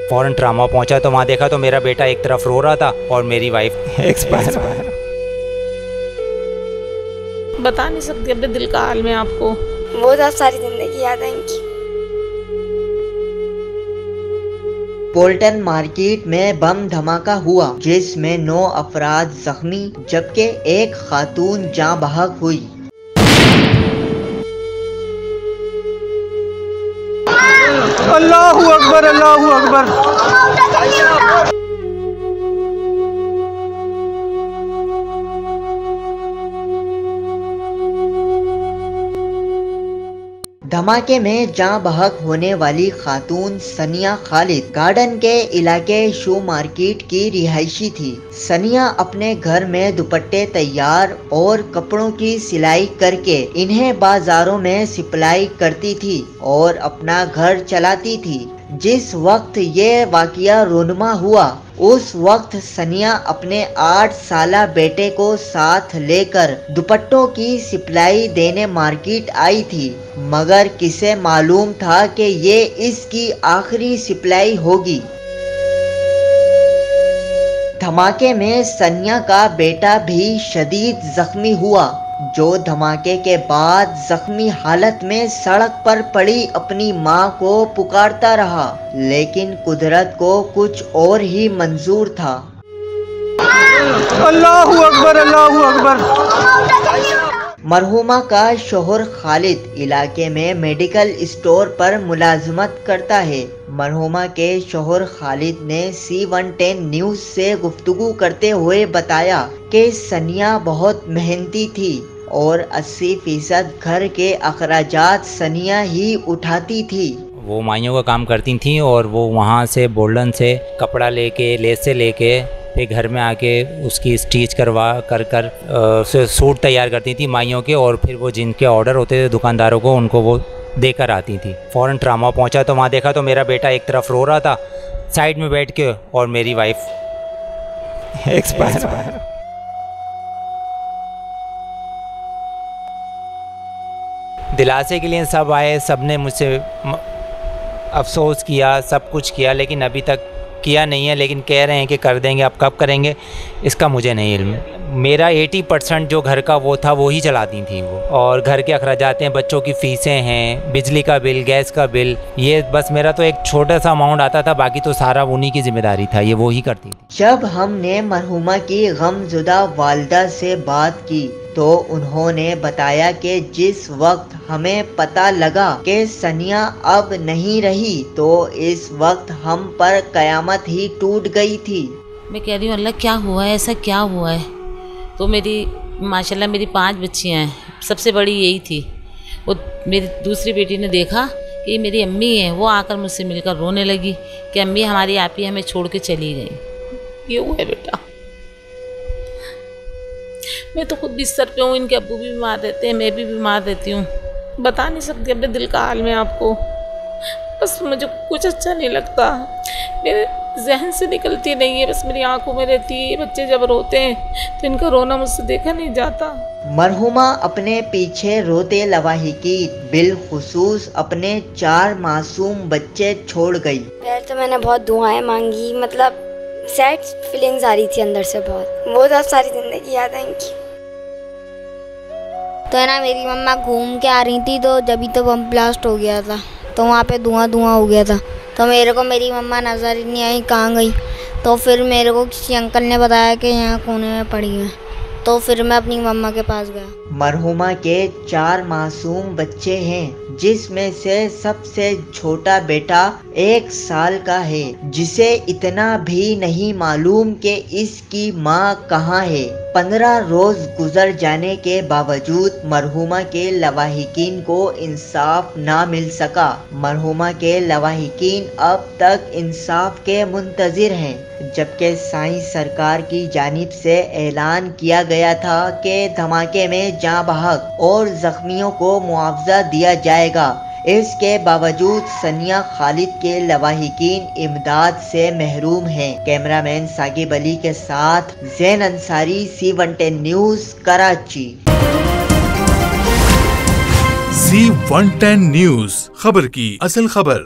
फौरन ट्रामा पहुंचा तो वहाँ देखा तो मेरा बेटा एक तरफ रो रहा था और मेरी वाइफ एक्सपायर। बता नहीं सकती अपने दिल का हाल में आपको। बहुत सारी जिंदगी याद आएंगी। पोल्टन मार्केट में बम धमाका हुआ जिसमें 9 अफराद जख्मी जबकि एक खातून जाँ बहक हुई। अल्लाहू अकबर, अल्लाहू अकबर। धमाके में जाँ बहक होने वाली खातून सनिया खालिद गार्डन के इलाके शू मार्केट की रिहायशी थी। सनिया अपने घर में दुपट्टे तैयार और कपड़ों की सिलाई करके इन्हें बाजारों में सप्लाई करती थी और अपना घर चलाती थी। जिस वक्त ये वाकया रोनमा हुआ उस वक्त सनिया अपने 8 साला बेटे को साथ लेकर दुपट्टों की सप्लाई देने मार्केट आई थी, मगर किसे मालूम था कि ये इसकी आखिरी सप्लाई होगी। धमाके में सनिया का बेटा भी शदीद जख्मी हुआ जो धमाके के बाद जख्मी हालत में सड़क पर पड़ी अपनी मां को पुकारता रहा, लेकिन कुदरत को कुछ और ही मंजूर था। अल्लाहू अकबर, अल्लाहू अकबर। मरहुमा का शोहर खालिद इलाके में मेडिकल स्टोर पर मुलाजमत करता है। मरहुमा के शोहर खालिद ने C110 न्यूज से गुफ्तगू करते हुए बताया कि सनिया बहुत मेहनती थी और 80% घर के अखराजात सनिया ही उठाती थी। वो माइयों का काम करती थी और वो वहाँ से बोल्डन से कपड़ा लेके लेस से लेके फिर घर में आके उसकी स्टिच करवा कर सूट तैयार करती थी माइयों के, और फिर वो जिनके ऑर्डर होते थे दुकानदारों को उनको वो देकर आती थी। फ़ौरन ट्रामा पहुंचा तो वहाँ देखा तो मेरा बेटा एक तरफ रो रहा था साइड में बैठ के और मेरी वाइफ एक्सपायर। दिलासे के लिए सब आए, सब ने मुझसे अफसोस किया, सब कुछ किया, लेकिन अभी तक किया नहीं है, लेकिन कह रहे हैं कि कर देंगे। अब कब करेंगे इसका मुझे नहीं इल्म। मेरा 80% जो घर का वो था वो ही चलाती थी वो, और घर के अखराजात हैं, बच्चों की फ़ीसें हैं, बिजली का बिल, गैस का बिल, ये बस मेरा तो एक छोटा सा अमाउंट आता था, बाकी तो सारा उन्हीं की जिम्मेदारी था, ये वो ही करती थी। जब हमने मरहुमा की गमज़ुदा वालिदा से बात की तो उन्होंने बताया कि जिस वक्त हमें पता लगा कि सनिया अब नहीं रही तो इस वक्त हम पर कयामत ही टूट गई थी। मैं कह रही हूँ अल्लाह क्या हुआ है, ऐसा क्या हुआ है। तो मेरी माशाल्लाह मेरी 5 बच्चियाँ हैं, सबसे बड़ी यही थी। वो मेरी दूसरी बेटी ने देखा कि ये मेरी अम्मी है, वो आकर मुझसे मिलकर रोने लगी कि अम्मी हमारी आपी हमें छोड़ के चली गई। ये हुआ है बेटा। मैं तो खुद बिस्तर पे हूँ, इनके अब्बू भी बीमार रहते हैं, मैं भी बीमार रहती हूँ। बता नहीं सकती अपने दिल का हाल में आपको। बस मुझे कुछ अच्छा नहीं लगता, मेरे जहन से निकलती नहीं है, बस मेरी आंखों में रहती है। ये बच्चे जब रोते हैं तो इनका रोना मुझसे देखा नहीं जाता। मरहुमा अपने पीछे रोते लवाहिकीन बिलखुसूस अपने 4 मासूम बच्चे छोड़ गई। पहले तो मैंने बहुत दुआएं मांगी, मतलब सैड फीलिंग्स आ रही थी अंदर से बहुत सारी जिंदगी याद आएंगी। तो है ना, मेरी मम्मा घूम के आ रही थी तो जब तो बम ब्लास्ट हो गया था, तो वहाँ पे धुआं हो गया था। तो मेरे को मेरी मम्मा नज़र ही नहीं आई कहाँ गई। तो फिर मेरे को किसी अंकल ने बताया कि यहाँ कोने में पड़ी है, तो फिर मैं अपनी मम्मा के पास गया। मरहुमा के 4 मासूम बच्चे हैं, जिसमें से सबसे छोटा बेटा 1 साल का है, जिसे इतना भी नहीं मालूम कि इसकी माँ कहाँ है। 15 रोज गुजर जाने के बावजूद मरहुमा के लवाहिकीन को इंसाफ ना मिल सका। मरहुमा के लवाहिकीन अब तक इंसाफ के मुंतजिर हैं, जबकि साइंस सरकार की जानिब से ऐलान किया गया था कि धमाके में जाँ बहक और जख्मियों को मुआवजा दिया जाएगा। इसके बावजूद सनिया खालिद के लवाहिकीन इमदाद से महरूम हैं। कैमरामैन साकिब अली के साथ Zain Ansari, C110 news, Karachi. C110 news, खबर की असल खबर।